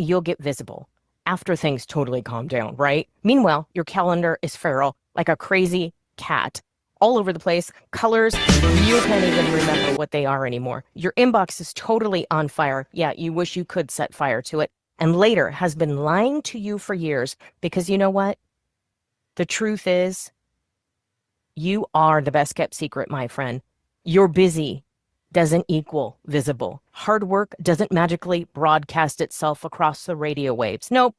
you'll get visible after things totally calm down, right? Meanwhile, your calendar is feral like a crazy cat, all over the place, colors, you can't even remember what they are anymore. Your inbox is totally on fire. Yeah, you wish you could set fire to it. And later has been lying to you for years because you know what? The truth is, you are the best kept secret, my friend. You're busy doesn't equal visible. Hard work doesn't magically broadcast itself across the radio waves. Nope.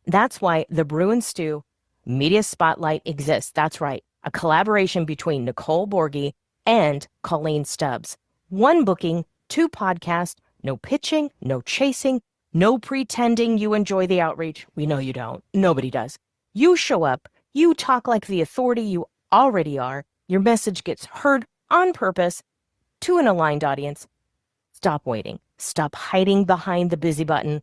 That's why the Brew and Stew Media Spotlight exists. That's right. A collaboration between Nicole Borghi and Colleen Stubbs. One booking, two podcasts, no pitching, no chasing, no pretending you enjoy the outreach. We know you don't. Nobody does. You show up, you talk like the authority you already are. Your message gets heard on purpose to an aligned audience. Stop waiting. Stop hiding behind the busy button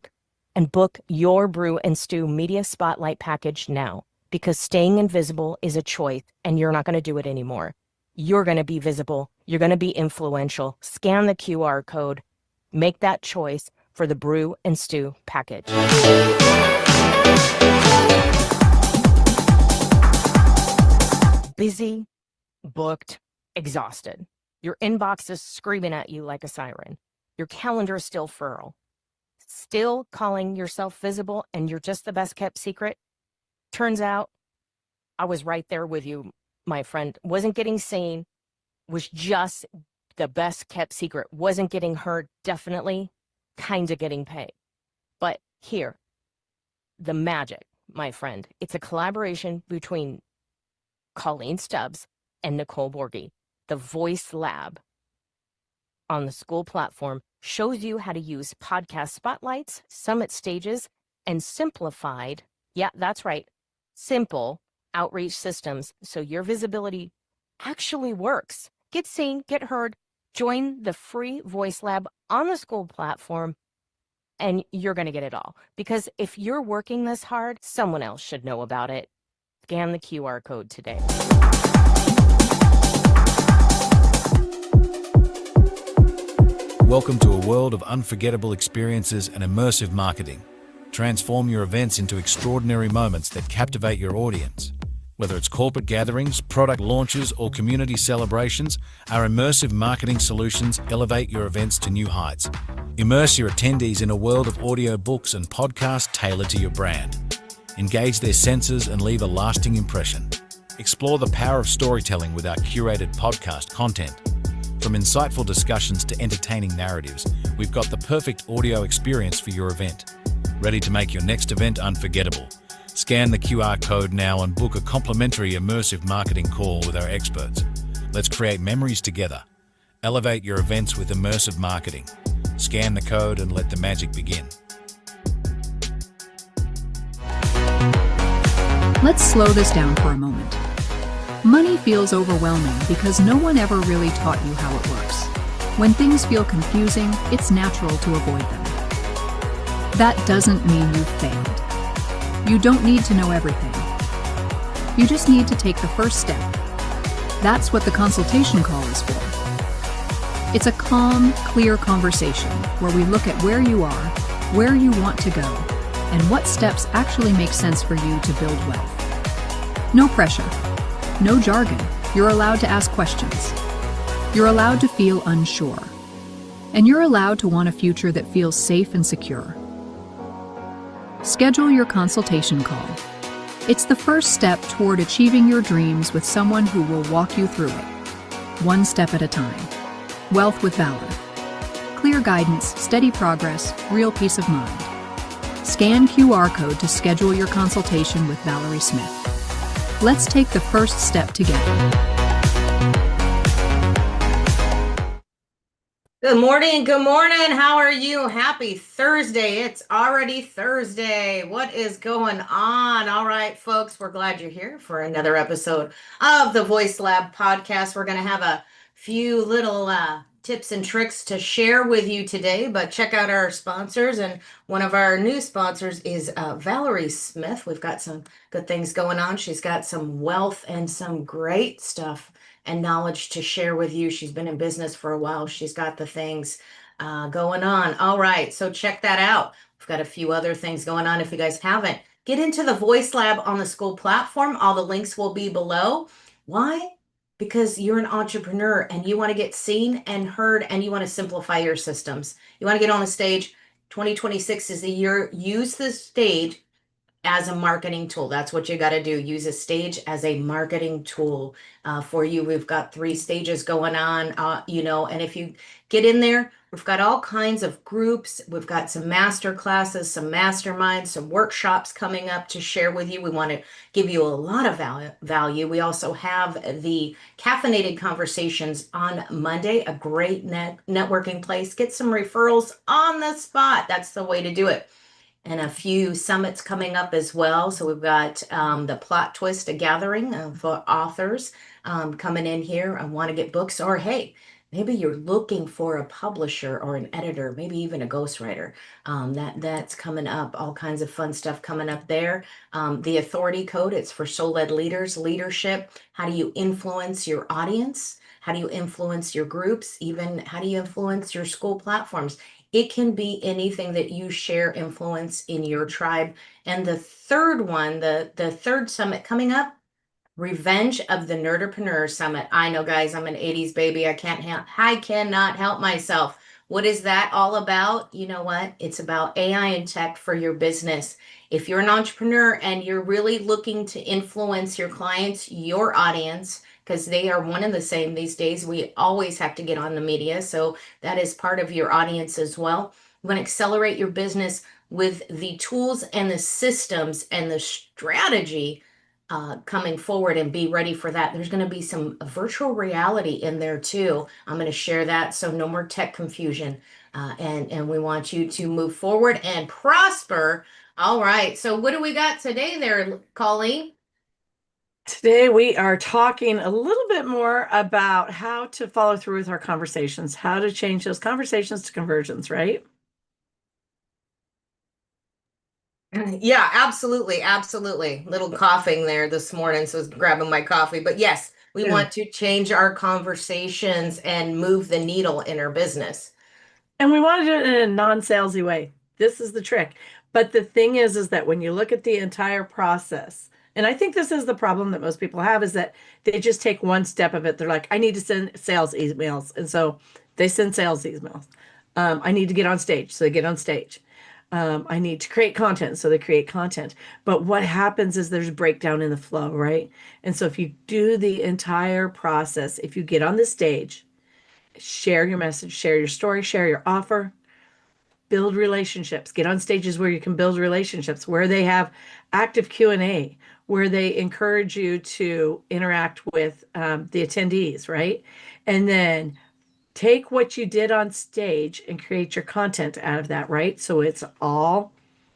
and book your Brew and Stew Media Spotlight package now, because staying invisible is a choice and you're not going to do it anymore. You're going to be visible. You're going to be influential. Scan the QR code. Make that choice for the Brew and Stew package. Busy, booked, exhausted. Your inbox is screaming at you like a siren. Your calendar is still feral. Still calling yourself visible and you're just the best kept secret? Turns out I was right there with you, my friend. Wasn't getting seen, was just the best kept secret. Wasn't getting heard, definitely kind of getting paid. But here, the magic, my friend. It's a collaboration between Colleen Stubbs and Nicole Borghi. The Voice Lab on the Skool platform shows you how to use podcast spotlights, summit stages, and simplified, yeah, that's right, simple outreach systems so your visibility actually works. Get seen, get heard, join the free Voice Lab on the Skool platform, and you're going to get it all. Because if you're working this hard, someone else should know about it. Scan the QR code today. Welcome to a world of unforgettable experiences and immersive marketing. Transform your events into extraordinary moments that captivate your audience. Whether it's corporate gatherings, product launches, or community celebrations, our immersive marketing solutions elevate your events to new heights. Immerse your attendees in a world of audiobooks and podcasts tailored to your brand. Engage their senses and leave a lasting impression. Explore the power of storytelling with our curated podcast content. From insightful discussions to entertaining narratives, we've got the perfect audio experience for your event. Ready to make your next event unforgettable? Scan the QR code now and book a complimentary immersive marketing call with our experts. Let's create memories together. Elevate your events with immersive marketing. Scan the code and let the magic begin. Let's slow this down for a moment. Money feels overwhelming because no one ever really taught you how it works. When things feel confusing, it's natural to avoid them. That doesn't mean you've failed. You don't need to know everything. You just need to take the first step. That's what the consultation call is for. It's a calm, clear conversation where we look at where you are, where you want to go, and what steps actually make sense for you to build wealth. No pressure. No jargon. You're allowed to ask questions. You're allowed to feel unsure. And you're allowed to want a future that feels safe and secure. Schedule your consultation call. It's the first step toward achieving your dreams with someone who will walk you through it, one step at a time. Wealth with Valor. Clear guidance, steady progress, real peace of mind. Scan QR code to schedule your consultation with Valerie Smith. Let's take the first step together. Good morning. Good morning. How are you? Happy Thursday. It's already Thursday. What is going on? All right, folks, we're glad you're here for another episode of the Voice Lab podcast. We're going to have a few little tips and tricks to share with you today, but check out our sponsors. And one of our new sponsors is Valerie Smith. We've got some good things going on. She's got some wealth and some great stuff and knowledge to share with you. She's been in business for a while. She's got the things going on. All right, so check that out. We've got a few other things going on if you guys haven't. Get into the Voice Lab on the Skool platform. All the links will be below. Why? Because you're an entrepreneur and you want to get seen and heard and you want to simplify your systems. You want to get on the stage. 2026 is the year. Use the stage as a marketing tool. That's what you got to do. Use a stage as a marketing tool for you. We've got 3 stages going on, and if you get in there, we've got all kinds of groups. We've got some master classes, some masterminds, some workshops coming up to share with you. We want to give you a lot of value. We also have the caffeinated conversations on Monday, a great networking place. Get some referrals on the spot. That's the way to do it, and a few summits coming up as well. So we've got the Plot Twist, a gathering of authors coming in here. I want to get books, or hey, maybe you're looking for a publisher or an editor, maybe even a ghostwriter. That's coming up. All kinds of fun stuff coming up there. The Authority Code, it's for soul-led leaders, leadership. How do you influence your audience? How do you influence your groups? Even how do you influence your Skool platforms? It can be anything that you share influence in your tribe. And the third one, the third summit coming up, Revenge of the Nerdpreneurs Summit. I know, guys, I'm an 80s baby. I cannot help myself. What is that all about? You know what? It's about AI and tech for your business. If you're an entrepreneur and you're really looking to influence your clients, your audience, because they are one and the same these days, we always have to get on the media. So that is part of your audience as well. You want to accelerate your business with the tools and the systems and the strategy coming forward, and be ready for that. There's going to be some virtual reality in there too. I'm going to share that, so no more tech confusion. And we want you to move forward and prosper. All right. So what do we got today there, Colleen? Today, we are talking a little bit more about how to follow through with our conversations, how to change those conversations to conversions, right? Yeah, absolutely. Absolutely. Little coughing there this morning, so I was grabbing my coffee. But yes, we Yeah. want to change our conversations and move the needle in our business. And we want to do it in a non-salesy way. This is the trick. But the thing is that when you look at the entire process, and I think this is the problem that most people have, is that they just take one step of it. They're like, I need to send sales emails. And so they send sales emails. I need to get on stage. So they get on stage. I need to create content. So they create content. But what happens is there's a breakdown in the flow, right? And so if you do the entire process, if you get on the stage, share your message, share your story, share your offer, build relationships, get on stages where you can build relationships, where they have active Q&A, where they encourage you to interact with the attendees, right? And then take what you did on stage and create your content out of that, right? So it's all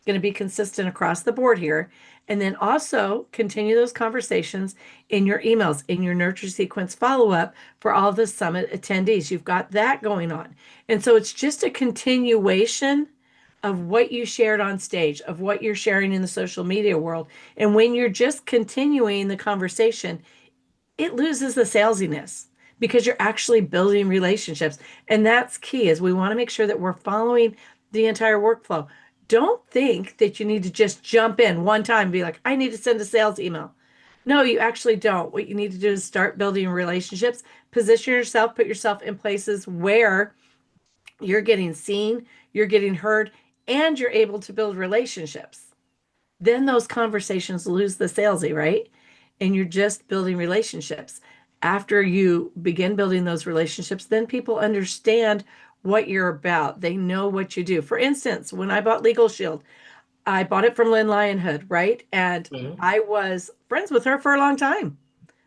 going to be consistent across the board here. And then also continue those conversations in your emails, in your nurture sequence follow-up for all the summit attendees. You've got that going on. And so it's just a continuation of what you shared on stage, of what you're sharing in the social media world. And when you're just continuing the conversation, it loses the salesiness because you're actually building relationships. And that's key, is we want to make sure that we're following the entire workflow. Don't think that you need to just jump in one time and be like, I need to send a sales email. No, you actually don't. What you need to do is start building relationships, position yourself, put yourself in places where you're getting seen, you're getting heard, and you're able to build relationships. Then those conversations lose the salesy, right? And you're just building relationships. After you begin building those relationships, then people understand what you're about. They know what you do. For instance, when I bought Legal Shield, I bought it from Lynn Lionhood, right? And I was friends with her for a long time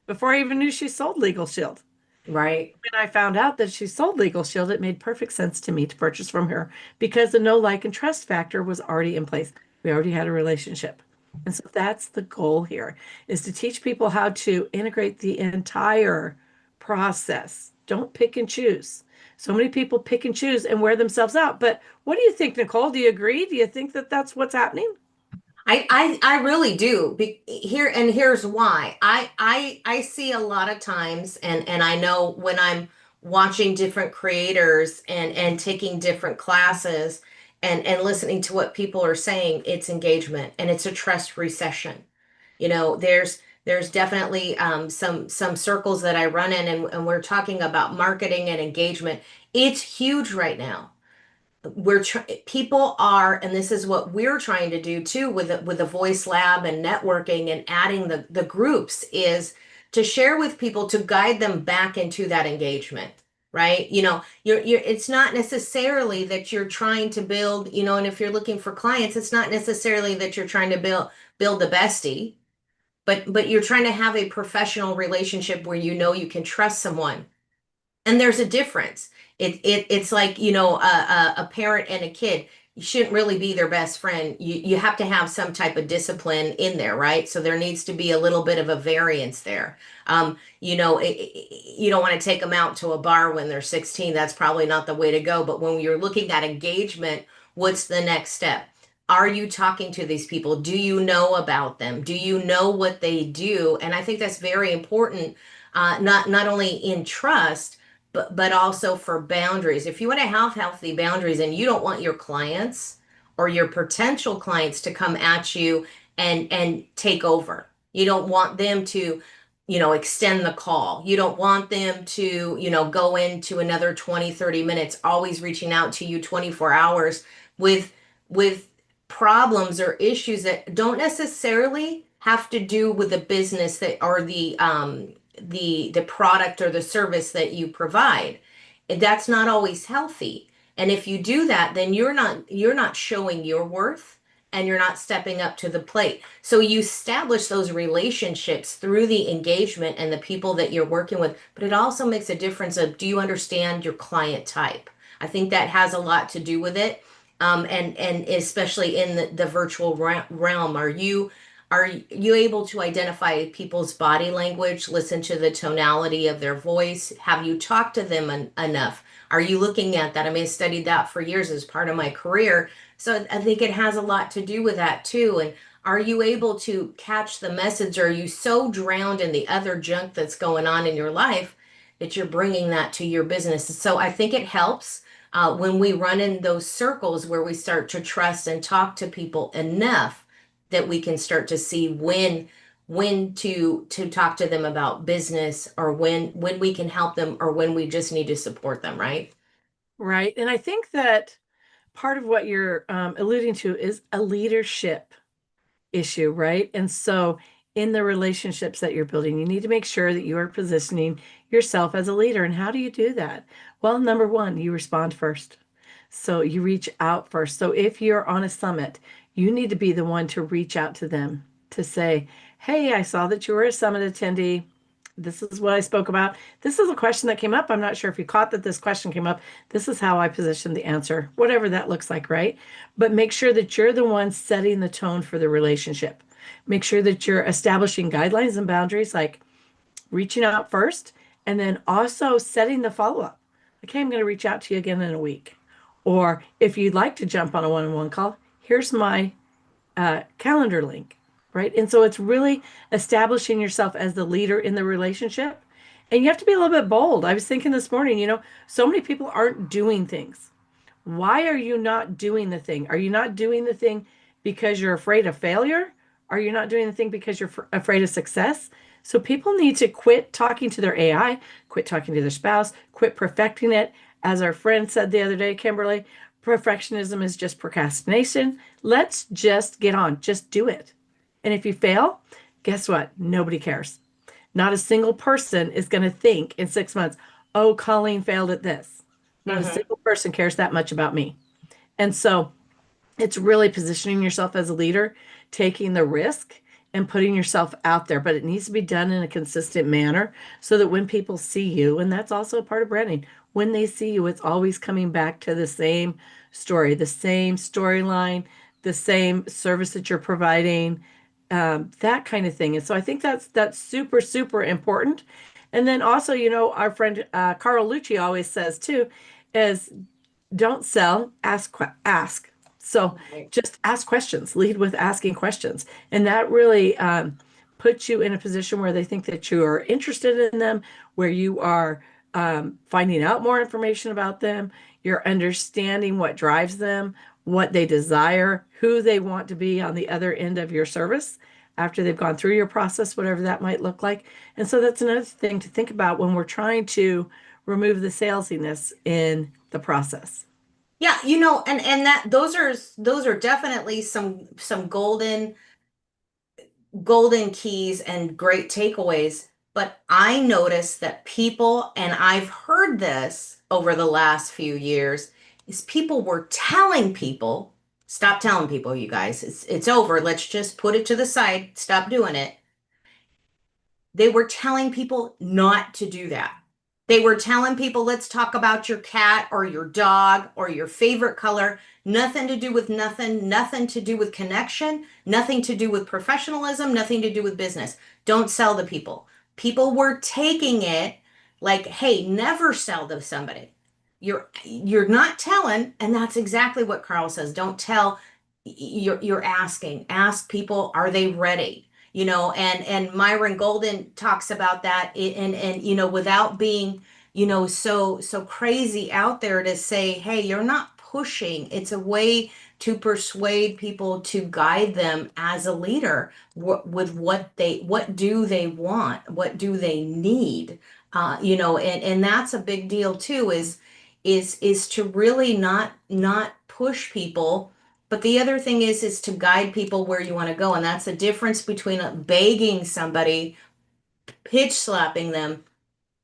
before I even knew she sold Legal Shield. Right. When I found out that she sold Legal Shield, it made perfect sense to me to purchase from her because the know, like, and trust factor was already in place. We already had a relationship. And so that's the goal here, is to teach people how to integrate the entire process. Don't pick and choose. So many people pick and choose and wear themselves out. But what do you think, Nicole? Do you agree? Do you think that that's what's happening? I really do. Here, and here's why. I see a lot of times, and I know when I'm watching different creators and taking different classes and listening to what people are saying, it's engagement and it's a trust recession. There's definitely some circles that I run in, and we're talking about marketing and engagement. It's huge right now. People are, and this is what we're trying to do too with the voice lab and networking and adding the groups, is to share with people to guide them back into that engagement, right? You're it's not necessarily that you're trying to build, and if you're looking for clients, it's not necessarily that you're trying to build the bestie, but you're trying to have a professional relationship where you can trust someone. And there's a difference. It's like, a parent and a kid. You shouldn't really be their best friend. You have to have some type of discipline in there, right? So there needs to be a little bit of a variance there. You don't want to take them out to a bar when they're 16. That's probably not the way to go. But when you're looking at engagement, what's the next step? Are you talking to these people? Do you know about them? Do you know what they do? And I think that's very important, not only in trust, but also for boundaries. If you want to have healthy boundaries and you don't want your clients or your potential clients to come at you and take over. You don't want them to, extend the call. You don't want them to, go into another 20, 30 minutes, always reaching out to you 24 hours with problems or issues that don't necessarily have to do with the business that or the product or the service that you provide. That's not always healthy. And if you do that, then you're not showing your worth and you're not stepping up to the plate. So you establish those relationships through the engagement and the people that you're working with, but it also makes a difference of, do you understand your client type? I think that has a lot to do with it. And especially in the virtual realm, are you able to identify people's body language, listen to the tonality of their voice? Have you talked to them enough? Are you looking at that? I mean, I studied that for years as part of my career. So I think it has a lot to do with that too. And are you able to catch the message? Or are you so drowned in the other junk that's going on in your life that you're bringing that to your business? So I think it helps when we run in those circles where we start to trust and talk to people enough that we can start to see when to talk to them about business, or when we can help them, or when we just need to support them, right? Right. And I think that part of what you're alluding to is a leadership issue, right? And so in the relationships that you're building, you need to make sure that you are positioning yourself as a leader. And how do you do that? Well, number one, you respond first. So you reach out first. So if you're on a summit, you need to be the one to reach out to them to say, hey, I saw that you were a summit attendee. This is what I spoke about. This is a question that came up. I'm not sure if you caught that this question came up. This is how I positioned the answer, whatever that looks like, right? But make sure that you're the one setting the tone for the relationship. Make sure that you're establishing guidelines and boundaries, like reaching out first, and then also setting the follow-up. Okay, I'm going to reach out to you again in a week. Or if you'd like to jump on a one-on-one call, here's my calendar link, right? And so it's really establishing yourself as the leader in the relationship. And you have to be a little bit bold. I was thinking this morning, so many people aren't doing things. Why are you not doing the thing? Are you not doing the thing because you're afraid of failure? Are you not doing the thing because you're afraid of success? So people need to quit talking to their AI, quit talking to their spouse, quit perfecting it. As our friend said the other day, Kimberly, perfectionism is just procrastination. Let's just get on, just do it. And if you fail, guess what? Nobody cares. Not a single person is going to think in 6 months, oh, Colleen failed at this. Not a single person cares that much about me. And so it's really positioning yourself as a leader, taking the risk and putting yourself out there, but it needs to be done in a consistent manner so that when people see you, and that's also a part of branding, when they see you, it's always coming back to the same story, the same storyline, the same service that you're providing, that kind of thing. And so I think that's super, super important. And then also, our friend Carl Lucci always says too, is don't sell, ask. So just ask questions, lead with asking questions. And that really puts you in a position where they think that you are interested in them, where you are finding out more information about them. You're understanding what drives them, what they desire, who they want to be on the other end of your service after they've gone through your process, whatever that might look like. And so that's another thing to think about when we're trying to remove the salesiness in the process. Yeah, and that those are definitely some golden keys and great takeaways. But I noticed that people, and I've heard this over the last few years, is people were telling people, stop telling people, you guys, it's over. Let's just put it to the side, stop doing it. They were telling people not to do that. They were telling people, let's talk about your cat or your dog or your favorite color. Nothing to do with nothing, nothing to do with connection, nothing to do with professionalism, nothing to do with business. Don't sell to people. People were taking it like, hey, never sell to somebody. You're not telling, and that's exactly what Carl says. Don't tell. You're asking. Ask people, are they ready? And Myron Golden talks about that, and without being so crazy out there to say, hey, you're not pushing. It's a way to persuade people, to guide them as a leader with what do they want, what do they need, and that's a big deal too, is to really not push people. But the other thing is to guide people where you want to go. And that's the difference between begging somebody, pitch slapping them,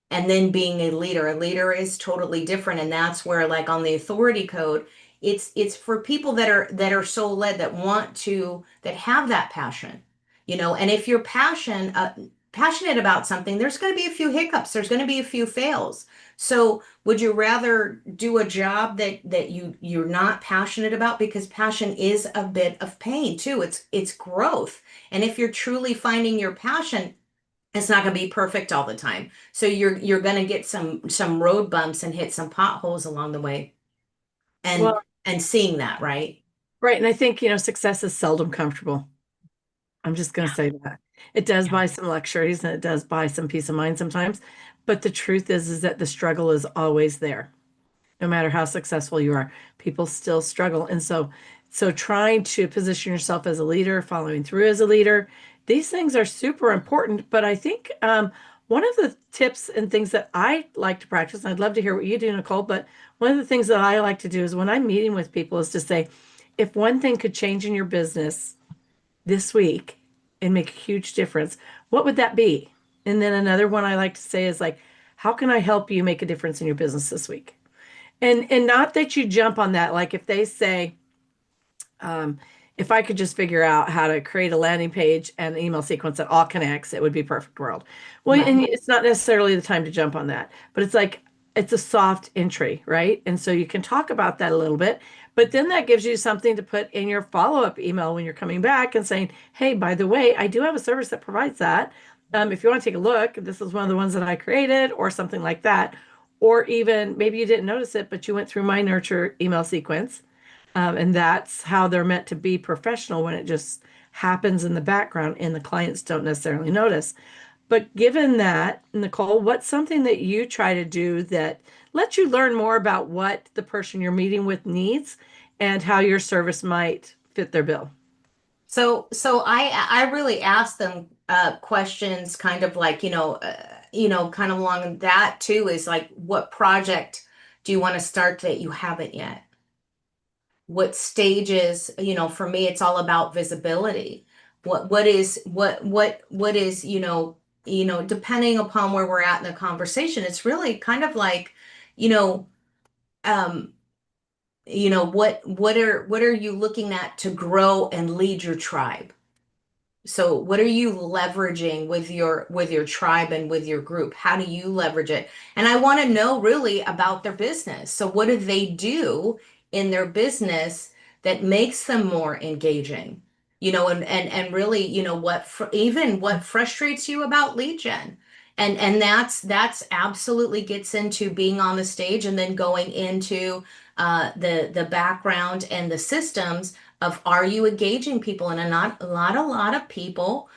and then being a leader. A leader is totally different. And that's where, like on the authority code, it's for people that are soul led, that want to, that have that passion, and if you're passionate about something, there's going to be a few hiccups, there's going to be a few fails. So would you rather do a job that you're not passionate about? Because passion is a bit of pain too. It's growth. And if you're truly finding your passion, it's not going to be perfect all the time. So you're going to get some road bumps and hit some potholes along the way. And Well, and seeing that, right? right. And I think, success is seldom comfortable. I'm just going to say that. It does Yeah. buy some luxuries and it does buy some peace of mind sometimes. But the truth is that the struggle is always there. No matter how successful you are, people still struggle. And so trying to position yourself as a leader, following through as a leader, these things are super important. But I think one of the tips and things that I like to practice, and I'd love to hear what you do, Nicole, but one of the things that I like to do is when I'm meeting with people is to say, if one thing could change in your business this week and make a huge difference, what would that be? And then another one I like to say is like, how can I help you make a difference in your business this week? And not that you jump on that. Like if they say, um, if I could just figure out how to create a landing page and an email sequence that all connects, it would be perfect world. Well, Right. and it's not necessarily the time to jump on that, but it's like it's a soft entry, right? And so you can talk about that a little bit, but then that gives you something to put in your follow-up email when you're coming back and saying, hey, by the way, I do have a service that provides that. If you want to take a look, this is one of the ones that I created, or something like that. Or even maybe you didn't notice it, but you went through my nurture email sequence. And that's how they're meant to be professional, when it just happens in the background and the clients don't necessarily notice. But given that, Nicole, what's something that you try to do that lets you learn more about what the person you're meeting with needs and how your service might fit their bill? So I really ask them questions, kind of like, kind of along that too, is like, what project do you want to start that you haven't yet? What stages, for me, it's all about visibility. What is, depending upon where we're at in the conversation, it's really kind of like, you know, um, what are you looking at to grow and lead your tribe? So what are you leveraging with your tribe and with your group? How do you leverage it? And I want to know really about their business. So what do they do in their business that makes them more engaging? And really, even what frustrates you about lead gen. And that's absolutely gets into being on the stage and then going into the background and the systems of, are you engaging people? And a lot of people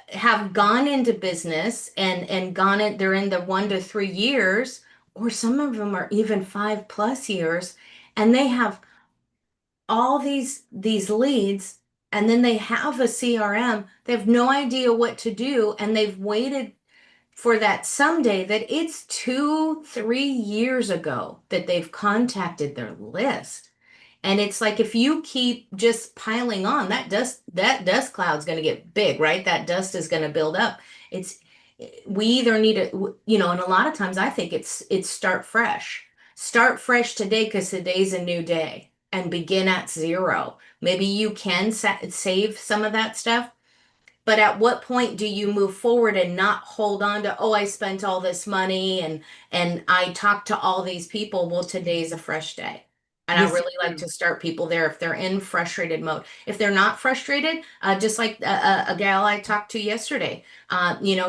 have gone into business and gone in, they're in the 1 to 3 years, or some of them are even 5 plus years, and they have all these leads, and then they have a CRM. They have no idea what to do, and they've waited for that someday that it's 2, 3 years ago that they've contacted their list. And it's like if you keep just piling on, that dust cloud's going to get big, right? That dust is going to build up. It's we either need to, and a lot of times I think it's start fresh. Start fresh today because today's a new day and begin at zero. Maybe you can save some of that stuff, but at what point do you move forward and not hold on to, oh, I spent all this money and I talked to all these people. Well, today's a fresh day. And I This is really like true. to start people there if they're in frustrated mode. If they're not frustrated, just like a gal I talked to yesterday,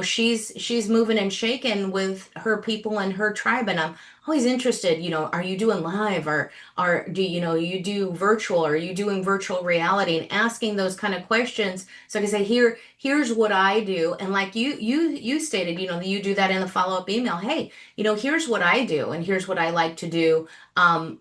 she's moving and shaking with her people and her tribe, and I'm always interested. Are you doing live, or do you do virtual? Or are you doing virtual reality? And asking those kind of questions so I can say, here's what I do. And like you stated, you do that in the follow-up email. Hey, here's what I do, and here's what I like to do. And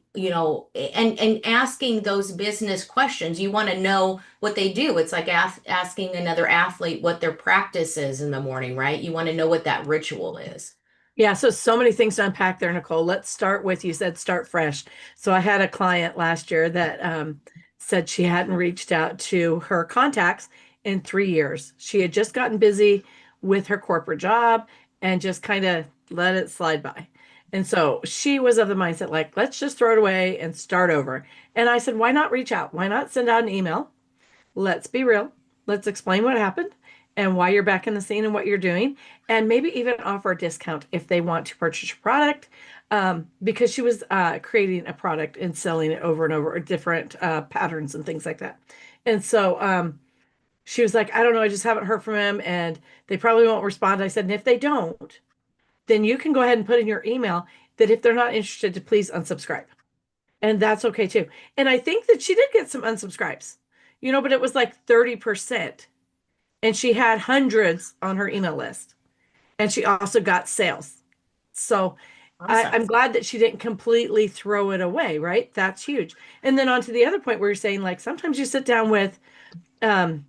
asking those business questions. You want to know what they do. It's like asking another athlete what their practice is in the morning, right? You want to know what that ritual is. Yeah, so many things to unpack there, Nicole. Let's start with, you said start fresh. So I had a client last year that said she hadn't reached out to her contacts in 3 years. She had just gotten busy with her corporate job and just kind of let it slide by. And so she was of the mindset like, let's just throw it away and start over. And I said, why not reach out? Why not send out an email? Let's be real. Let's explain what happened and why you're back in the scene and what you're doing, and maybe even offer a discount if they want to purchase your product. Because she was creating a product and selling it over and over, different patterns and things like that. And so she was like, I don't know, I just haven't heard from him and they probably won't respond. I said, and if they don't, then you can go ahead and put in your email that if they're not interested, to please unsubscribe. And that's okay too. And I think that she did get some unsubscribes, but it was like 30%. And she had hundreds on her email list. And she also got sales. So Awesome. I'm glad that she didn't completely throw it away, right? That's huge. And then on to the other point where you're saying, like, sometimes you sit down with um,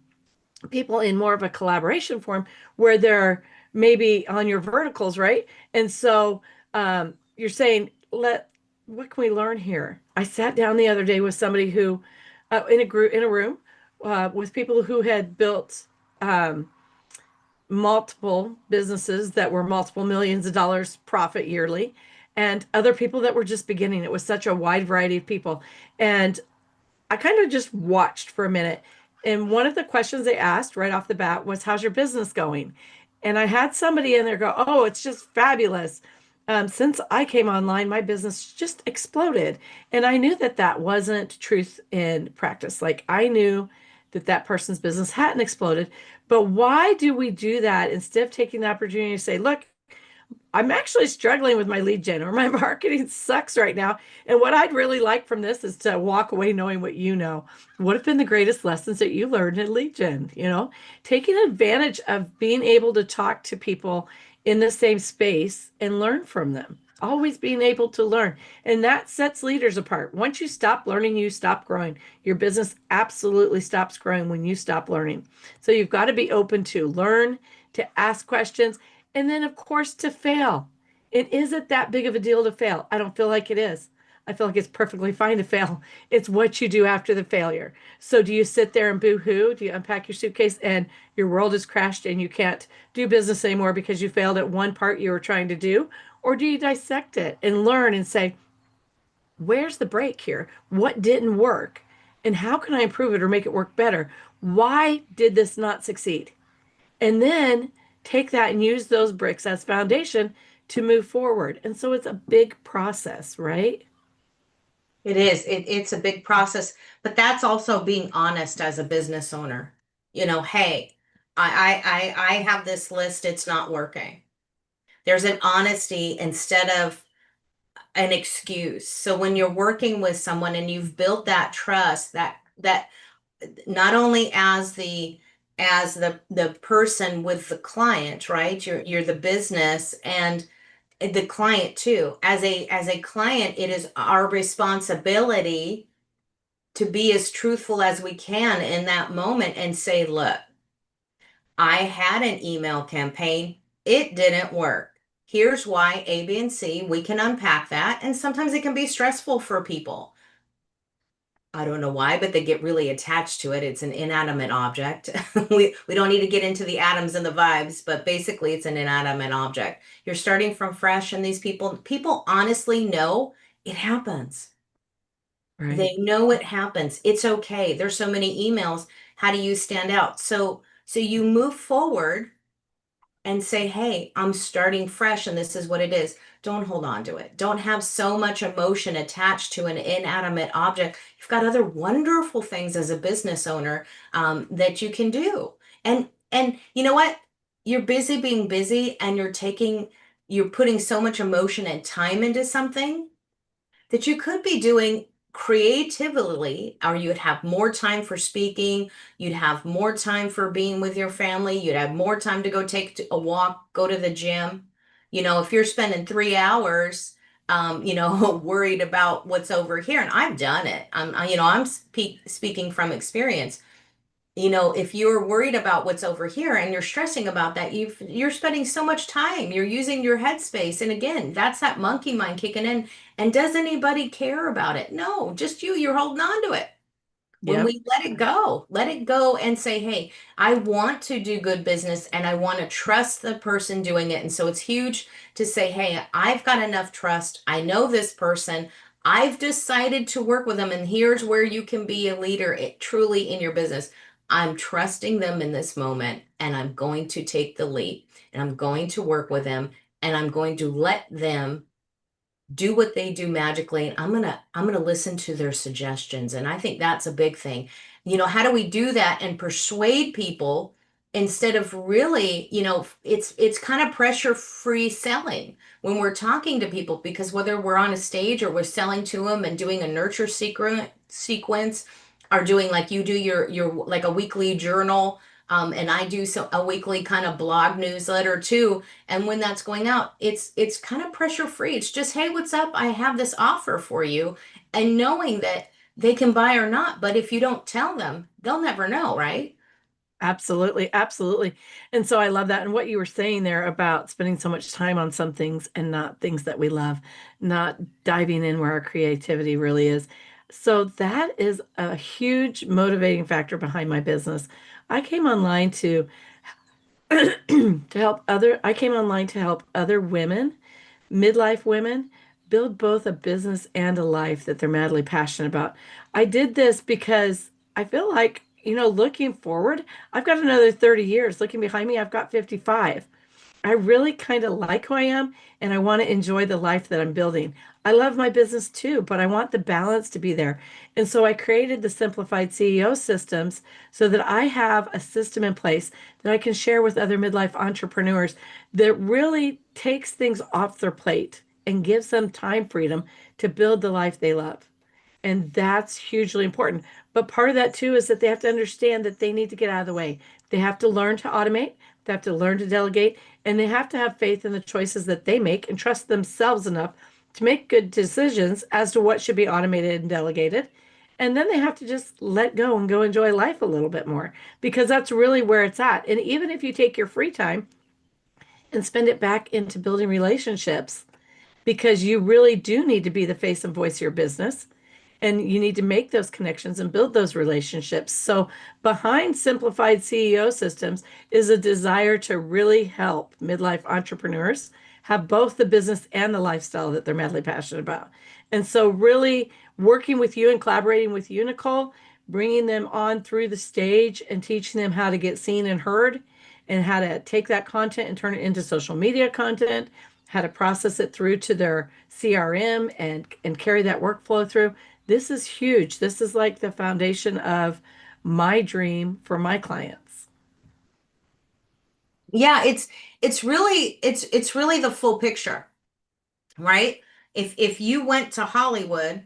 people in more of a collaboration form where they're maybe on your verticals, right? And so you're saying, what can we learn here? I sat down the other day with somebody who, in a room, with people who had built um, multiple businesses that were multiple millions of dollars profit yearly, and other people that were just beginning. It was such a wide variety of people. And I kind of just watched for a minute. And one of the questions they asked right off the bat was, how's your business going? And I had somebody in there go, oh, it's just fabulous. Since I came online, my business just exploded. And I knew that that wasn't truth in practice. Like I knew that that person's business hadn't exploded. But why do we do that instead of taking the opportunity to say, look, I'm actually struggling with my lead gen, or my marketing sucks right now. And what I'd really like from this is to walk away knowing what you know. What have been the greatest lessons that you learned in lead gen? Taking advantage of being able to talk to people in the same space and learn from them. Always being able to learn. And that sets leaders apart. Once you stop learning, you stop growing. Your business absolutely stops growing when you stop learning. So you've got to be open to learn, to ask questions, and then, of course, to fail. It isn't that big of a deal to fail. I don't feel like it is. I feel like it's perfectly fine to fail. It's what you do after the failure. So do you sit there and boo-hoo? Do you unpack your suitcase and your world has crashed and you can't do business anymore because you failed at one part you were trying to do? Or do you dissect it and learn and say, where's the break here? What didn't work? And how can I improve it or make it work better? Why did this not succeed? And then take that and use those bricks as foundation to move forward. And so it's a big process, right? It is. It's a big process, but that's also being honest as a business owner. Hey, I have this list, it's not working. There's an honesty instead of an excuse. So when you're working with someone and you've built that trust, that not only as as the person with the client, right? You're the business and the client too. As a client, it is our responsibility to be as truthful as we can in that moment and say, look, I had an email campaign. It didn't work. Here's why A, B, and C. We can unpack that. And sometimes it can be stressful for people. I don't know why, but they get really attached to it. It's an inanimate object. We don't need to get into the atoms and the vibes, but basically it's an inanimate object. You're starting from fresh, and these people honestly know it happens. Right. They know it happens. It's okay. There's so many emails. How do you stand out? So you move forward and say, hey, I'm starting fresh and this is what it is. Don't hold on to it. Don't have so much emotion attached to an inanimate object. You've got other wonderful things as a business owner that you can do. And you know what? You're busy being busy and you're putting so much emotion and time into something that you could be doing creatively, or you'd have more time for speaking, you'd have more time for being with your family, you'd have more time to go take a walk, go to the gym. If you're spending 3 hours, worried about what's over here, and I've done it. I'm speaking from experience. If you're worried about what's over here and you're stressing about that, you're spending so much time, you're using your headspace. And again, that's that monkey mind kicking in. And does anybody care about it? No, just you're holding on to it. When Yep. we let it go and say, hey, I want to do good business and I want to trust the person doing it. And so it's huge to say, hey, I've got enough trust. I know this person. I've decided to work with them. And here's where you can be a leader truly in your business. I'm trusting them in this moment and I'm going to take the leap and I'm going to work with them and I'm going to let them do what they do magically, and I'm gonna listen to their suggestions. And I think that's a big thing. How do we do that and persuade people instead of really, it's kind of pressure-free selling when we're talking to people, because whether we're on a stage or we're selling to them and doing a nurture sequence, or doing like you do your like a weekly journal, and I do a weekly kind of blog newsletter too. And when that's going out, it's kind of pressure free. It's just, hey, what's up? I have this offer for you. And knowing that they can buy or not, but if you don't tell them, they'll never know, right? Absolutely, absolutely. And so I love that. And what you were saying there about spending so much time on some things and not things that we love, not diving in where our creativity really is. So that is a huge motivating factor behind my business. I came online to I came online to help other women, midlife women, build both a business and a life that they're madly passionate about. I did this because I feel like, looking forward, I've got another 30 years. Looking behind me, I've got 55. I really kind of like who I am and I want to enjoy the life that I'm building. I love my business too, but I want the balance to be there. And so I created the simplified CEO systems so that I have a system in place that I can share with other midlife entrepreneurs that really takes things off their plate and gives them time freedom to build the life they love. And that's hugely important. But part of that too is that they have to understand that they need to get out of the way. They have to learn to automate, they have to learn to delegate, and they have to have faith in the choices that they make and trust themselves enough to make good decisions as to what should be automated and delegated. And then they have to just let go and go enjoy life a little bit more because that's really where it's at. And even if you take your free time and spend it back into building relationships, because you really do need to be the face and voice of your business and you need to make those connections and build those relationships. So, behind simplified CEO systems is a desire to really help midlife entrepreneurs have both the business and the lifestyle that they're madly passionate about. And so, really working with you and collaborating with you, Nicole, bringing them on through the stage and teaching them how to get seen and heard and how to take that content and turn it into social media content, how to process it through to their CRM and carry that workflow through. This is huge. This is like the foundation of my dream for my clients. Yeah, it's really the full picture, right? If you went to Hollywood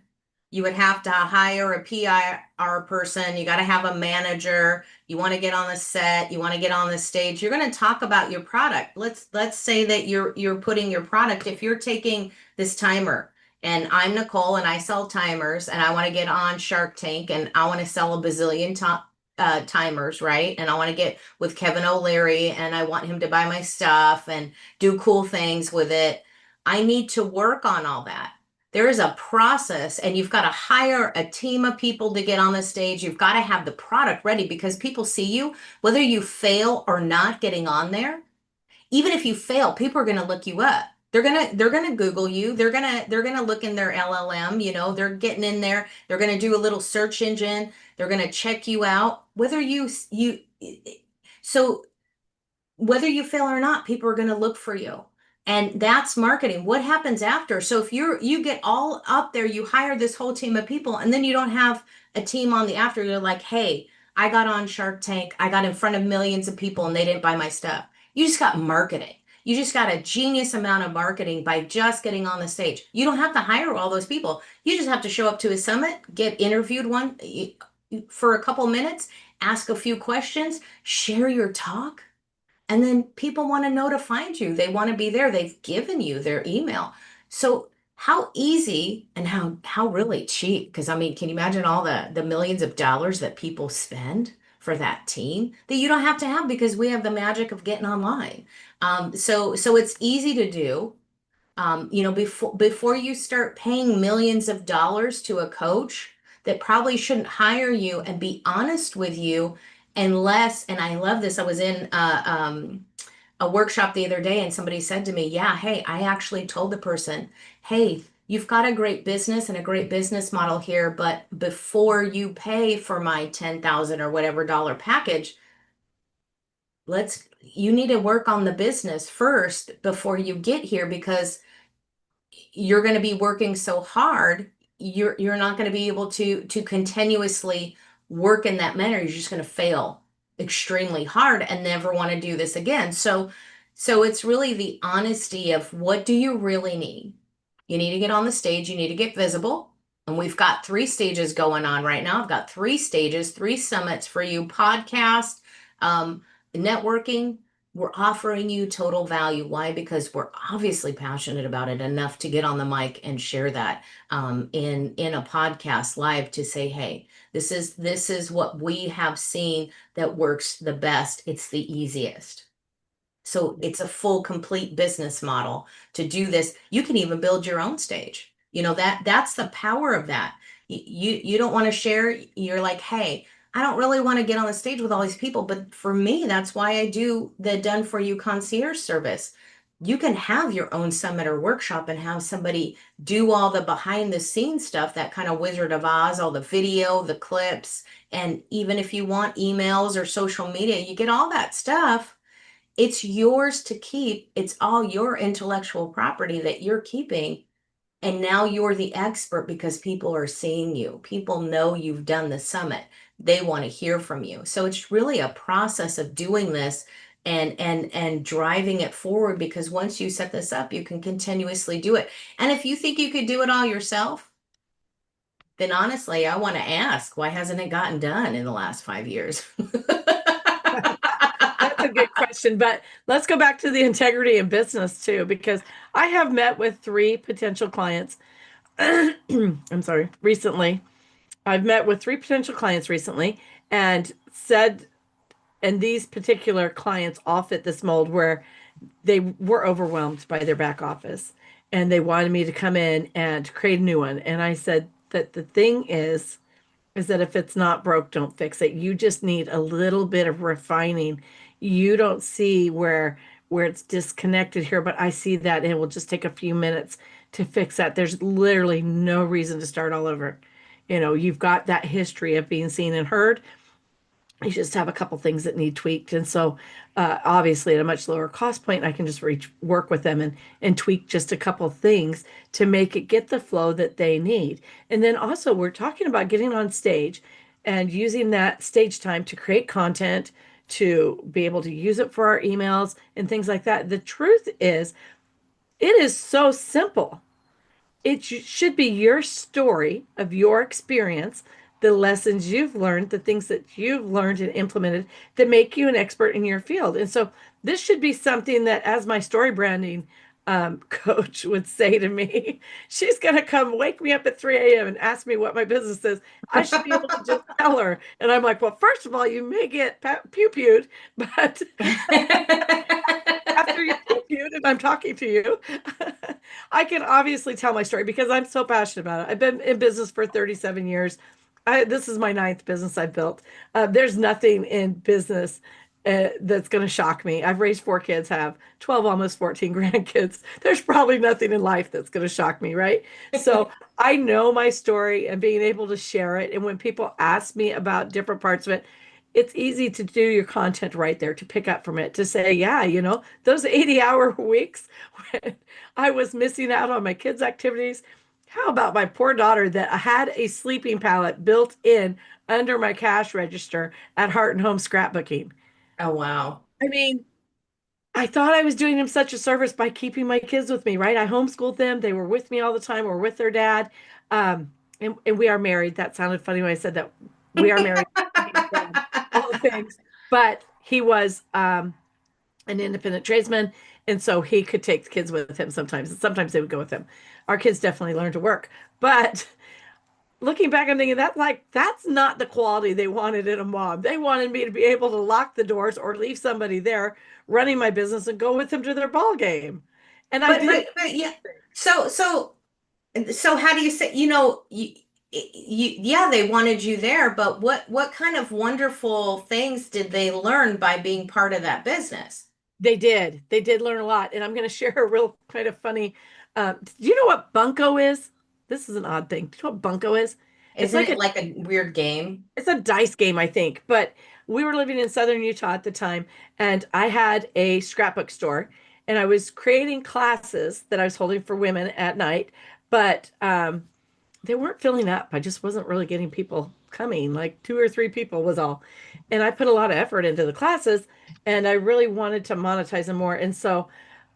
You would have to hire a PR person. You got to have a manager. You want to get on the set. You want to get on the stage. You're going to talk about your product. Let's say that you're putting your product. If you're taking this timer, and I'm Nicole, and I sell timers, and I want to get on Shark Tank, and I want to sell a bazillion timers, right? And I want to get with Kevin O'Leary, and I want him to buy my stuff and do cool things with it. I need to work on all that. There is a process, and you've got to hire a team of people to get on the stage. You've got to have the product ready because people see you, whether you fail or not getting on there. Even if you fail, people are going to look you up. They're gonna Google you. They're gonna look in their LLM. They're getting in there. They're gonna do a little search engine. They're gonna check you out. So whether you fail or not, people are going to look for you. And that's marketing. What happens after? So if you get all up there, you hire this whole team of people, and then you don't have a team on the after. You're like, hey, I got on Shark Tank. I got in front of millions of people and they didn't buy my stuff. You just got marketing. You just got a genius amount of marketing by just getting on the stage. You don't have to hire all those people. You just have to show up to a summit, get interviewed for a couple minutes, ask a few questions, share your talk, and then people want to know to find you. They want to be there. They've given you their email. So how easy and how really cheap? Because I mean, can you imagine all the millions of dollars that people spend for that team that you don't have to have because we have the magic of getting online. So it's easy to do. Before you start paying millions of dollars to a coach that probably shouldn't hire you and be honest with you unless, and I love this, I was in a workshop the other day and somebody said to me, yeah, hey, I actually told the person, hey, you've got a great business and a great business model here, but before you pay for my 10,000 or whatever dollar package, you need to work on the business first before you get here because you're going to be working so hard, you're not going to be able to continuously work in that manner. You're just going to fail extremely hard and never want to do this again. So it's really the honesty of what do you really need? You need to get on the stage, you need to get visible. And we've got 3 stages going on right now. I've got 3 stages, 3 summits for you, podcast, networking. We're offering you total value. Why? Because we're obviously passionate about it enough to get on the mic and share that in a podcast live to say, hey, this is what we have seen that works the best. It's the easiest. So it's a full, complete business model to do this. You can even build your own stage. That's the power of that. You don't want to share. You're like, hey, I don't really want to get on the stage with all these people, but for me, that's why I do the done for you concierge service. You can have your own summit or workshop and have somebody do all the behind the scenes stuff, that kind of Wizard of Oz, all the video, the clips, and even if you want emails or social media, you get all that stuff. It's yours to keep. It's all your intellectual property that you're keeping. And now you're the expert because people are seeing you. People know you've done the summit. They want to hear from you. So it's really a process of doing this and driving it forward because once you set this up, you can continuously do it. And if you think you could do it all yourself, then honestly, I want to ask, why hasn't it gotten done in the last 5 years? That's a good question, but let's go back to the integrity of business too, because I have met with 3 potential clients. I'm sorry, recently. I've met with 3 potential clients recently and said, and these particular clients all fit this mold where they were overwhelmed by their back office and they wanted me to come in and create a new one. And I said that the thing is that if it's not broke, don't fix it. You just need a little bit of refining. You don't see where it's disconnected here, but I see that and it will just take a few minutes to fix that. There's literally no reason to start all over. You've got that history of being seen and heard. You just have a couple things that need tweaked. And so obviously at a much lower cost point, I can just work with them and tweak just a couple things to make it get the flow that they need. And then also we're talking about getting on stage and using that stage time to create content, to be able to use it for our emails and things like that. The truth is, it is so simple. Should be your story of your experience, the lessons you've learned, the things that you've learned and implemented that make you an expert in your field. And so this should be something that, as my story branding coach would say to me, she's going to come wake me up at 3 a.m. and ask me what my business is. I should be able to just tell her. And I'm like, well, first of all, you may get pew-pewed, but after you compute and I'm talking to you, I can obviously tell my story because I'm so passionate about it. I've been in business for 37 years. This is my ninth business I've built. There's nothing in business that's going to shock me. I've raised 4 kids, have 12, almost 14 grandkids. There's probably nothing in life that's going to shock me, right? So I know my story and being able to share it. And when people ask me about different parts of it, it's easy to do your content right there, to pick up from it, to say, yeah, those 80-hour weeks when I was missing out on my kids' activities. How about my poor daughter that had a sleeping pallet built in under my cash register at Heart and Home scrapbooking? Oh, wow. I mean, I thought I was doing him such a service by keeping my kids with me, right? I homeschooled them. They were with me all the time or with their dad. And we are married. That sounded funny when I said that. We are married. All the things. But he was an independent tradesman. And so he could take the kids with him sometimes. And sometimes they would go with him. Our kids definitely learned to work. But looking back, I'm thinking that's not the quality they wanted in a mom. They wanted me to be able to lock the doors or leave somebody there running my business and go with them to their ball game. And I did. But yeah. So how do you say, yeah, they wanted you there, but what kind of wonderful things did they learn by being part of that business? They did. They did learn a lot. And I'm going to share a real kind of funny. Do you know what bunco is? This is an odd thing. Do you know what bunco is? It's Isn't like it like a weird game? it's a dice game, I think. But we were living in southern Utah at the time, and I had a scrapbook store, and I was creating classes that I was holding for women at night, but they weren't filling up. I just wasn't really getting people coming. Like 2 or 3 people was all. And I put a lot of effort into the classes, and I really wanted to monetize them more. And so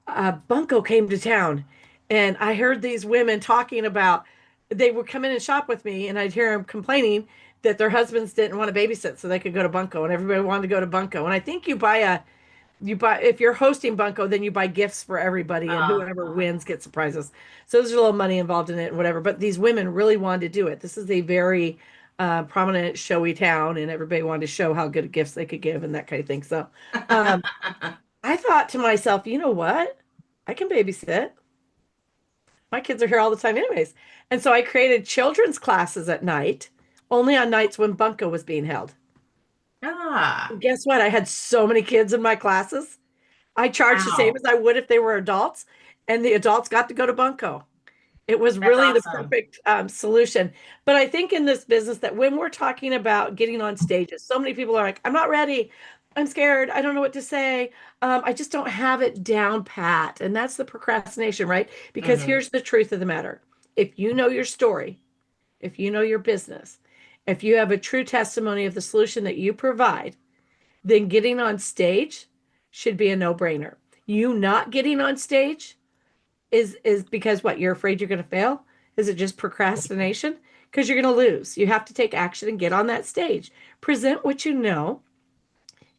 Bunko came to town, and I heard these women talking about they would come in and shop with me, and I'd hear them complaining that their husbands didn't want to babysit so they could go to Bunko, and everybody wanted to go to Bunko. And I think you buy if you're hosting Bunko, then you buy gifts for everybody, and whoever Uh, wins gets surprises. So there's a little money involved in it and whatever. But these women really wanted to do it. This is a very prominent, showy town, and everybody wanted to show how good gifts they could give and that kind of thing. So um, I thought to myself, you know what? I can babysit. My kids are here all the time, anyways. And so I created children's classes at night, only on nights when Bunko was being held. ah, And guess what? I had so many kids in my classes. I charged the same wow. as I would if they were adults, and the adults got to go to Bunko. It was That's really the awesome. perfect solution. But I think in this business that when we're talking about getting on stages, so many people are like, I'm not ready. I'm scared. I don't know what to say. I just don't have it down pat. And that's the procrastination, right? Because Hmm. here's the truth of the matter. If you know your story, if you know your business, if you have a true testimony of the solution that you provide, then getting on stage should be a no-brainer. You not getting on stage is because what? You're afraid you're going to fail? Is it just procrastination? Because you're going to lose. You have to take action and get on that stage. Present what you know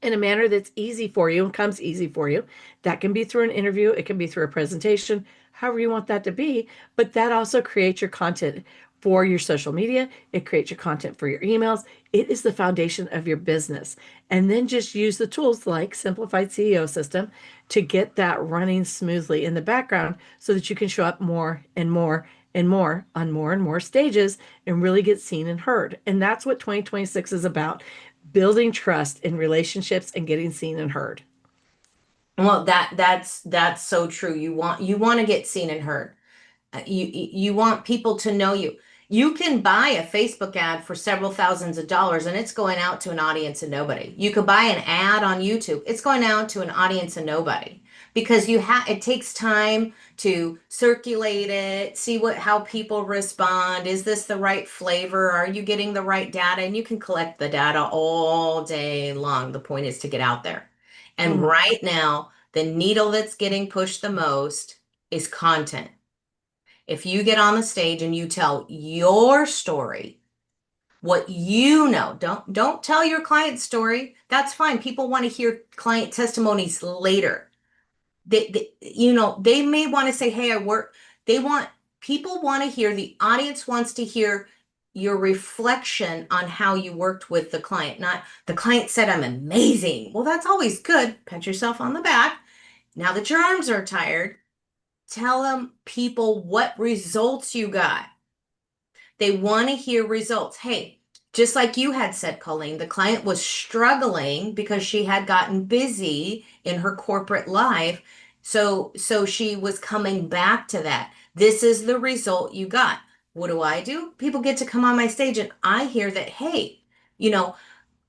in a manner that's easy for you and comes easy for you. That can be through an interview, it can be through a presentation, however you want that to be. But that also creates your content for your social media. It creates your content for your emails. It is the foundation of your business. And then just use the tools like Simplified CEO System to get that running smoothly in the background so that you can show up more and more and more on more and more stages and really get seen and heard. And that's what 2026 is about, building trust in relationships and getting seen and heard. Well, that's so true. You want to get seen and heard. You want people to know you. You can buy a Facebook ad for several thousands of dollars and it's going out to an audience of nobody. You could buy an ad on YouTube. It's going out to an audience of nobody because it takes time to circulate it, see how people respond. Is this the right flavor? Are you getting the right data? And you can collect the data all day long. The point is to get out there. And Mhm. right now, the needle that's getting pushed the most is content. If you get on the stage and you tell your story, what you know, don't tell your client's story. That's fine. People want to hear client testimonies later. They may want to say, hey, they want, people want to hear, the audience wants to hear your reflection on how you worked with the client, not the client said I'm amazing. Well, that's always good. Pat yourself on the back. Now that your arms are tired, tell them people what results you got. They want to hear results. Hey, just like you had said, Colleen, the client was struggling because she had gotten busy in her corporate life. So she was coming back to that. This is the result you got. What do? People get to come on my stage and I hear that, hey, you know,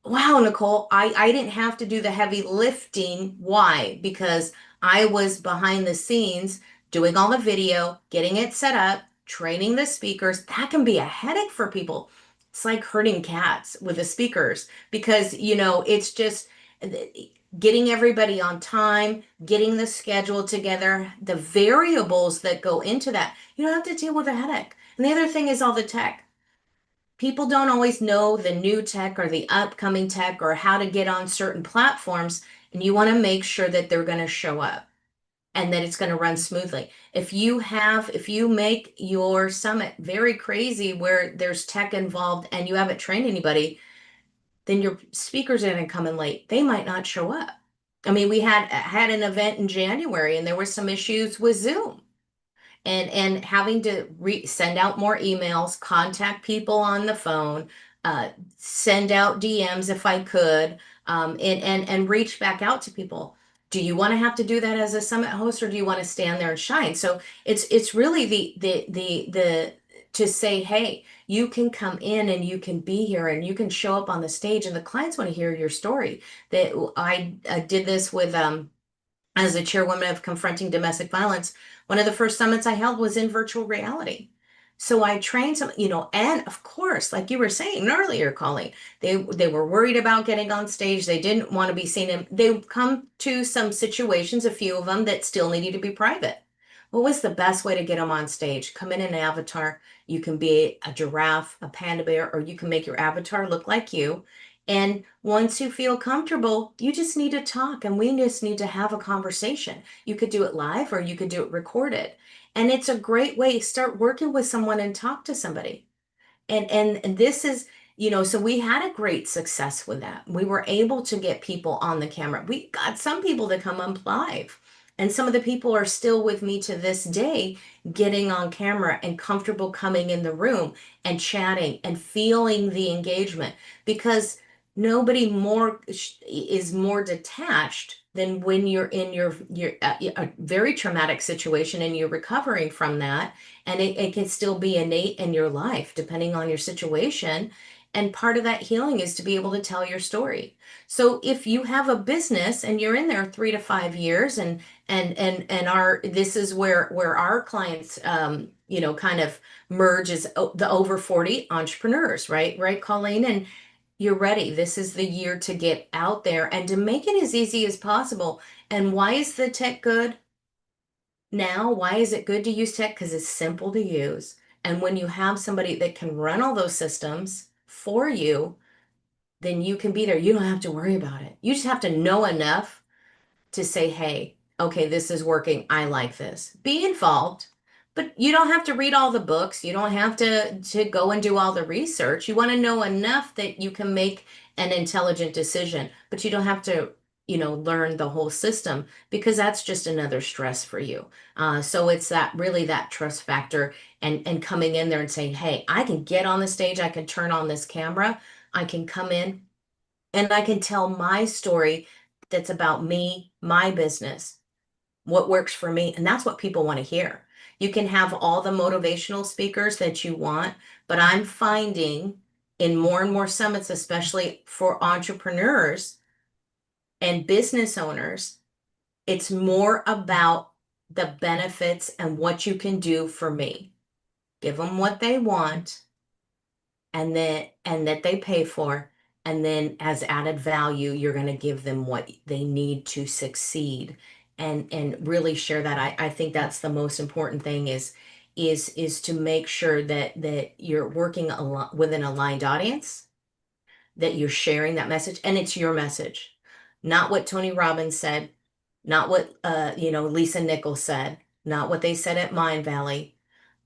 wow, Nicole, I didn't have to do the heavy lifting. Why? Because I was behind the scenes doing all the video, getting it set up, training the speakers. That can be a headache for people. It's like herding cats with the speakers because, it's just getting everybody on time, getting the schedule together, the variables that go into that. You don't have to deal with a headache. And the other thing is all the tech. People don't always know the new tech or the upcoming tech or how to get on certain platforms, and you want to make sure that they're going to show up and that it's going to run smoothly. If you make your summit very crazy where there's tech involved and you haven't trained anybody, then your speakers are going to come in late. They might not show up. I mean, we had an event in January and there were some issues with Zoom and having to send out more emails, contact people on the phone, send out DMs if I could, and reach back out to people. Do you want to have to do that as a summit host, or do you want to stand there and shine? So it's really the to say, hey, you can come in and you can be here and you can show up on the stage, and the clients want to hear your story. That I did this with as a chairwoman of Confronting Domestic Violence, one of the first summits I held was in virtual reality. So I trained some, and of course, like you were saying earlier, Colleen, they were worried about getting on stage. They didn't want to be seen. And they come to some situations, a few of them that still needed to be private. What was the best way to get them on stage? Come in an avatar. You can be a giraffe, a panda bear, or you can make your avatar look like you. And once you feel comfortable, you just need to talk and we just need to have a conversation. You could do it live or you could do it recorded. And it's a great way. Start working with someone and talk to somebody. And this is, so we had a great success with that. We were able to get people on the camera. We got some people to come on live. And some of the people are still with me to this day, getting on camera and comfortable coming in the room and chatting and feeling the engagement because nobody more is more detached than when you're in your a very traumatic situation and you're recovering from that, and it can still be innate in your life depending on your situation. And part of that healing is to be able to tell your story. So if you have a business and you're in there 3 to 5 years, and our this is where our clients kind of merge is the over 40 entrepreneurs, right, Colleen? And you're ready. This is the year to get out there and to make it as easy as possible. And why is the tech good now? Why is it good to use tech? Because it's simple to use. And when you have somebody that can run all those systems for you, then you can be there. You don't have to worry about it. You just have to know enough to say, hey, okay, this is working. I like this. Be involved, but you don't have to read all the books. You don't have to go and do all the research. You want to know enough that you can make an intelligent decision, but you don't have to, learn the whole system because that's just another stress for you. So it's that trust factor and coming in there and saying, hey, I can get on the stage. I can turn on this camera. I can come in and I can tell my story that's about me, my business, what works for me. And that's what people want to hear. You can have all the motivational speakers that you want, but I'm finding in more and more summits, especially for entrepreneurs and business owners, it's more about the benefits and what you can do for me. Give them what they want and that they pay for. And then as added value, you're going to give them what they need to succeed and really share that. I think that's the most important thing is to make sure that you're working with an aligned audience, that you're sharing that message, and it's your message, not what Tony Robbins said, not what Lisa Nichols said, not what they said at Mind Valley.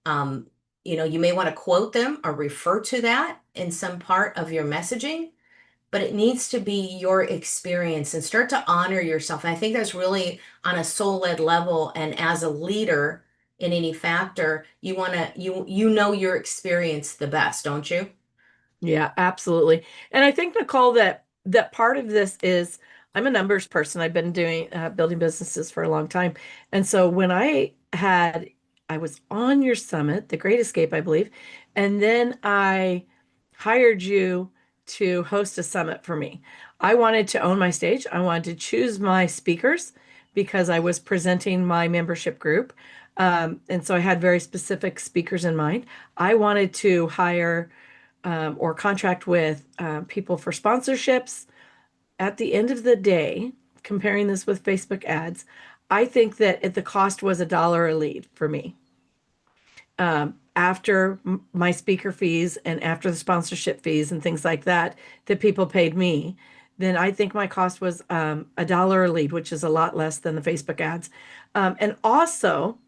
Um, you may want to quote them or refer to that in some part of your messaging, but it needs to be your experience, and start to honor yourself. And I think that's really on a soul-led level. And as a leader in any factor, you want to, you know your experience the best, don't you? Yeah, absolutely. And I think, Nicole, that part of this is I'm a numbers person. I've been doing building businesses for a long time. And so when I was on your summit, The Great Escape, I believe, and then I hired you to host a summit for me. I wanted to own my stage. I wanted to choose my speakers because I was presenting my membership group. And so I had very specific speakers in mind. I wanted to hire or contract with people for sponsorships. At the end of the day, comparing this with Facebook ads, I think that the cost was $1 a lead for me. After my speaker fees and after the sponsorship fees and things like that, that people paid me, then I think my cost was $1 a lead, which is a lot less than the Facebook ads. And also,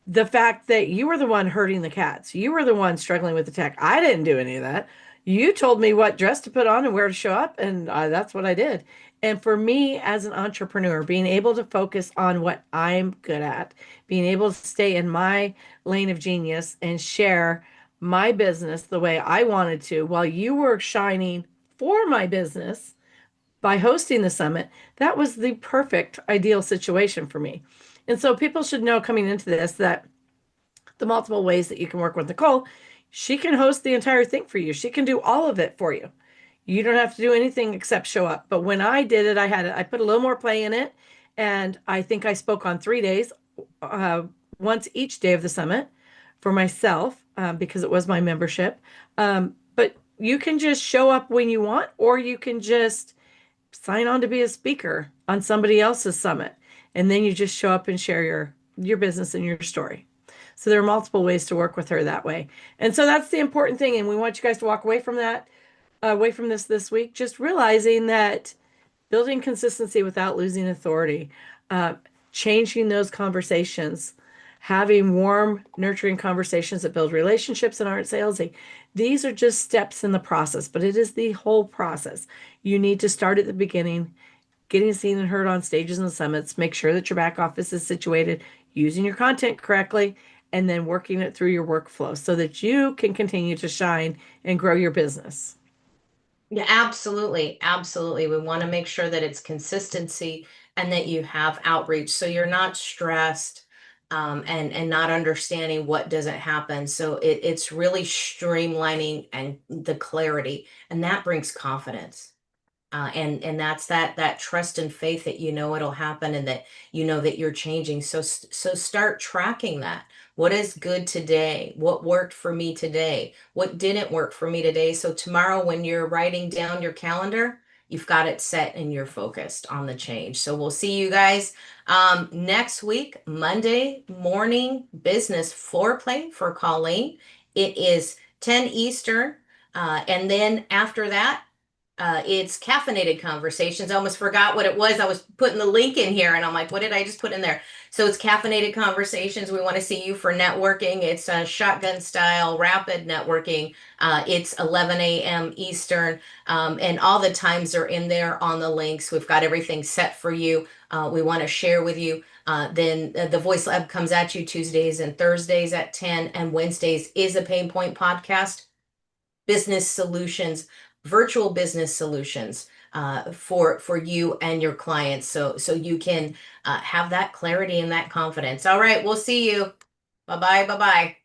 the fact that you were the one herding the cats, you were the one struggling with the tech. I didn't do any of that. You told me what dress to put on and where to show up, and that's what I did. And for me as an entrepreneur, being able to focus on what I'm good at, being able to stay in my lane of genius and share my business the way I wanted to while you were shining for my business by hosting the summit, that was the perfect ideal situation for me. And so people should know coming into this that the multiple ways that you can work with Nicole, she can host the entire thing for you. She can do all of it for you. You don't have to do anything except show up. But when I did it, I put a little more play in it. And I think I spoke on 3 days, once each day of the summit for myself, because it was my membership. But you can just show up when you want, or you can just sign on to be a speaker on somebody else's summit. And then you just show up and share your business and your story. So there are multiple ways to work with her that way. And so that's the important thing. And we want you guys to walk away from that, away from this week, just realizing that building consistency without losing authority, changing those conversations, having warm, nurturing conversations that build relationships and aren't salesy. These are just steps in the process, but it is the whole process. You need to start at the beginning, getting seen and heard on stages and summits, make sure that your back office is situated, using your content correctly, and then working it through your workflow so that you can continue to shine and grow your business. Yeah, absolutely. Absolutely. We want to make sure that it's consistency and that you have outreach so you're not stressed, and not understanding what doesn't happen. So it's really streamlining and the clarity, and that brings confidence. And that's that trust and faith that it'll happen, and that that you're changing. So start tracking that. What is good today? What worked for me today? What didn't work for me today? So tomorrow, when you're writing down your calendar, you've got it set and you're focused on the change. So we'll see you guys next week, Monday morning business foreplay for Colleen. It is 10 Eastern. And then after that, it's caffeinated conversations. I almost forgot what it was. I was putting the link in here and I'm like, what did I just put in there? So it's caffeinated conversations. We want to see you for networking. It's a shotgun style rapid networking. It's 11 a.m. Eastern. And all the times are in there on the links. We've got everything set for you. We want to share with you. Then the Voice Lab comes at you Tuesdays and Thursdays at 10, and Wednesdays is a Pain Point podcast. Business solutions, virtual business solutions for you and your clients, so you can have that clarity and that confidence. All right, we'll see you. Bye bye. Bye bye.